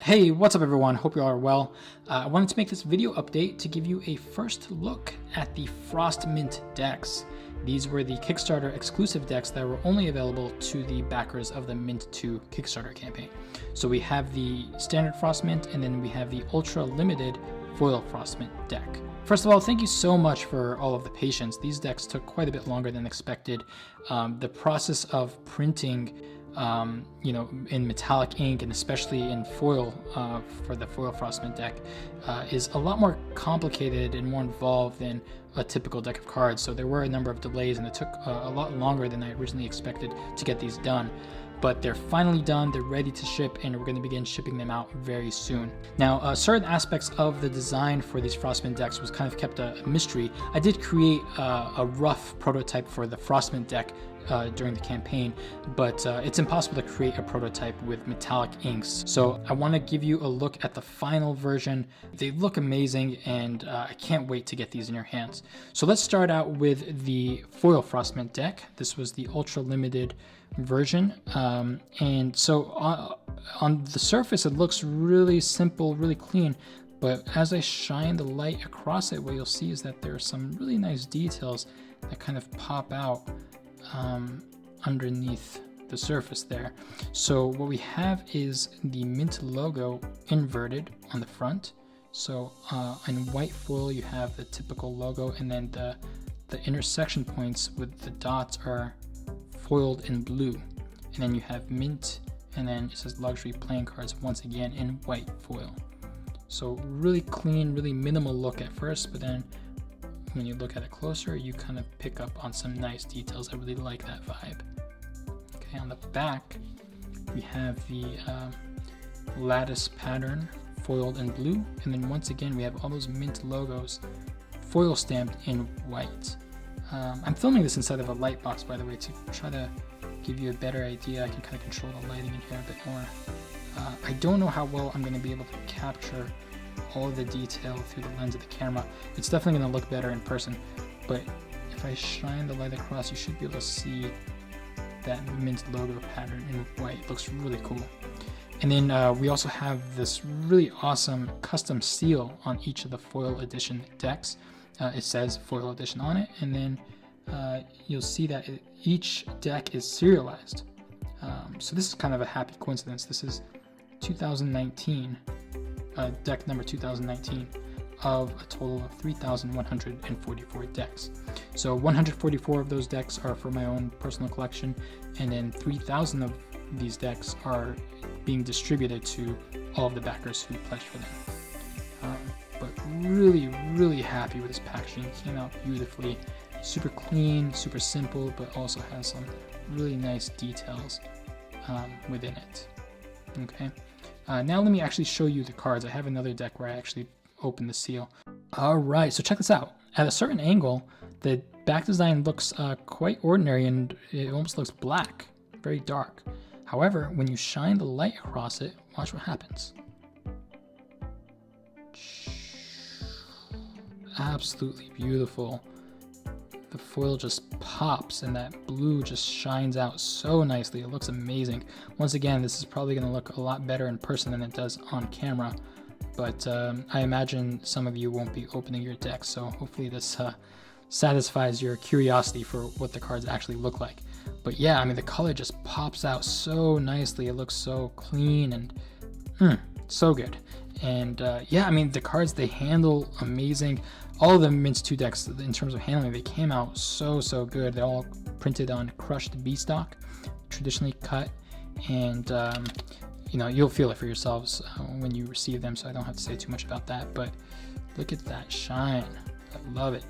Hey, what's up everyone? Hope you all are well. I wanted to make this video update to give you a first look at the Frost Mint decks. These were the Kickstarter exclusive decks that were only available to the backers of the Mint 2 Kickstarter campaign. So we have the standard Frost Mint and then we have the ultra limited foil Frost Mint deck. First of all, thank you so much for all of the patience. These decks took quite a bit longer than expected. The process of printing in metallic ink and especially in foil for the foil Frost Mint deck is a lot more complicated and more involved than a typical deck of cards. So there were a number of delays and it took a lot longer than I originally expected to get these done. But they're finally done, they're ready to ship, and we're going to begin shipping them out very soon. Now, certain aspects of the design for these Frost Mint decks was kind of kept a mystery. I did create a rough prototype for the Frost Mint deck during the campaign, but it's impossible to create a prototype with metallic inks. So I want to give you a look at the final version. They look amazing, and I can't wait to get these in your hands. So let's start out with the foil Frost Mint deck. This was the ultra limited version, and so on the surface it looks really simple, really clean, but as I shine the light across it, what you'll see is that there are some really nice details that kind of pop out underneath the surface there. So what we have is the Mint logo inverted on the front. So in white foil you have the typical logo, and then the intersection points with the dots are foiled in blue, and then you have Mint, and then it says luxury playing cards once again in white foil. So really clean, really minimal look at first, but then when you look at it closer you kind of pick up on some nice details. I really like that vibe. Okay, on the back we have the lattice pattern foiled in blue, and then once again we have all those Mint logos foil stamped in white. I'm filming this inside of a light box, by the way, to try to give you a better idea. I can kind of control the lighting in here a bit more. I don't know how well I'm going to be able to capture all of the detail through the lens of the camera. It's definitely going to look better in person, but if I shine the light across, you should be able to see that Mint logo pattern in white. It looks really cool. And then we also have this really awesome custom seal on each of the foil edition decks. It says foil edition on it, and then you'll see that each deck is serialized. So this is kind of a happy coincidence. This is 2019, deck number 2019 of a total of 3,144 decks. So 144 of those decks are for my own personal collection, and then 3,000 of these decks are being distributed to all of the backers who pledged for them. But really happy with this packaging. It came out beautifully, super clean, super simple, but also has some really nice details within it. Okay, now let me actually show you the cards. I have another deck where I actually open the seal. All right, so check this out. At a certain angle, the back design looks quite ordinary, and it almost looks black, very dark. However, when you shine the light across it, watch what happens. Absolutely beautiful. The foil just pops and that blue just shines out so nicely. It looks amazing. Once again, this is probably going to look a lot better in person than it does on camera, but I imagine some of you won't be opening your deck, so hopefully this satisfies your curiosity for what the cards actually look like. But yeah, I mean, the color just pops out so nicely. It looks so clean and so good. And yeah, I mean, the cards, they handle amazing. All of the Mint 2 decks, in terms of handling, they came out so good. They're all printed on crushed B stock, traditionally cut, and you'll feel it for yourselves when you receive them, so I don't have to say too much about that. But look at that shine. I love it.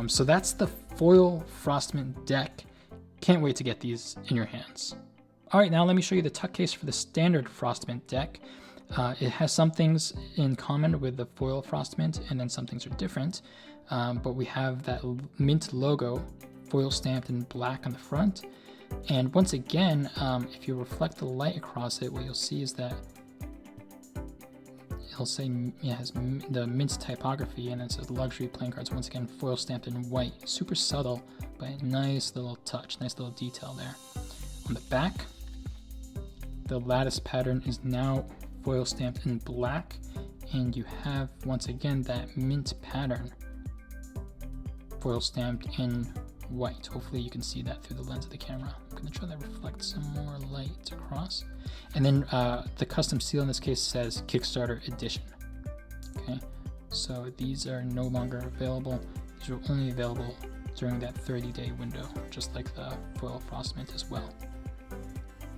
So that's the foil Frost Mint deck. Can't wait to get these in your hands. All right, now let me show you the tuck case for the standard Frost Mint deck. It has some things in common with the foil Frost Mint, and then some things are different. But we have that Mint logo foil stamped in black on the front. And once again, if you reflect the light across it, what you'll see is that it'll say it has the Mint typography, and it says luxury playing cards, once again foil stamped in white. Super subtle, but a nice little touch, nice little detail there. On the back, the lattice pattern is now foil stamped in black, and you have once again that mint pattern foil stamped in white. Hopefully you can see that through the lens of the camera. I'm going to try to reflect some more light across. And then the custom seal in this case says Kickstarter edition. Okay, so these are no longer available. These are only available during that 30-day window, just like the foil Frostmint as well.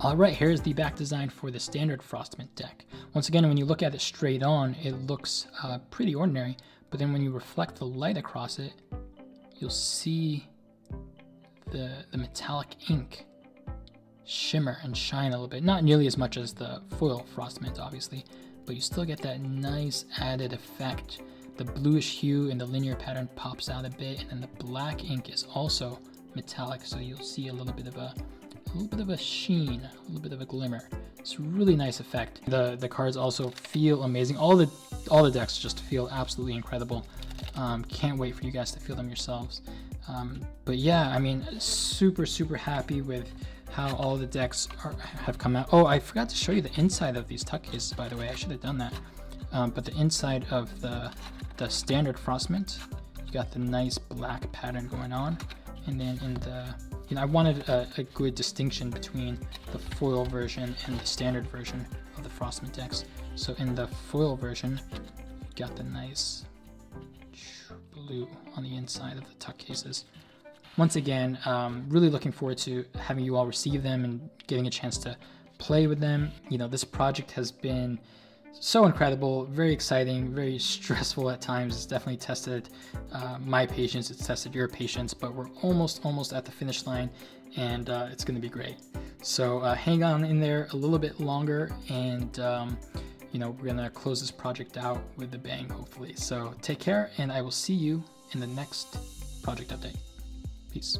Alright, here's the back design for the standard Frostmint deck. Once again, when you look at it straight on, it looks pretty ordinary, but then when you reflect the light across it, you'll see the metallic ink shimmer and shine a little bit. Not nearly as much as the foil Frostmint, obviously, but you still get that nice added effect. The bluish hue in the linear pattern pops out a bit, and then the black ink is also metallic, so you'll see a little bit of a sheen, a little bit of a glimmer. It's a really nice effect. The cards also feel amazing. All the decks just feel absolutely incredible. Can't wait for you guys to feel them yourselves. But yeah, I mean, super happy with how all the decks have come out. Oh, I forgot to show you the inside of these tuck cases, by the way. I should have done that. But the inside of the standard Frostmint, you got the nice black pattern going on, and then in the, I wanted a good distinction between the foil version and the standard version of the Frostmint decks. So in the foil version, you got the nice blue on the inside of the tuck cases. Once again, really looking forward to having you all receive them and getting a chance to play with them. This project has been so incredible, very exciting, very stressful at times. It's definitely tested my patience, it's tested your patience, but we're almost at the finish line, and it's going to be great. So hang on in there a little bit longer, and we're going to close this project out with a bang, hopefully. So take care, and I will see you in the next project update. Peace.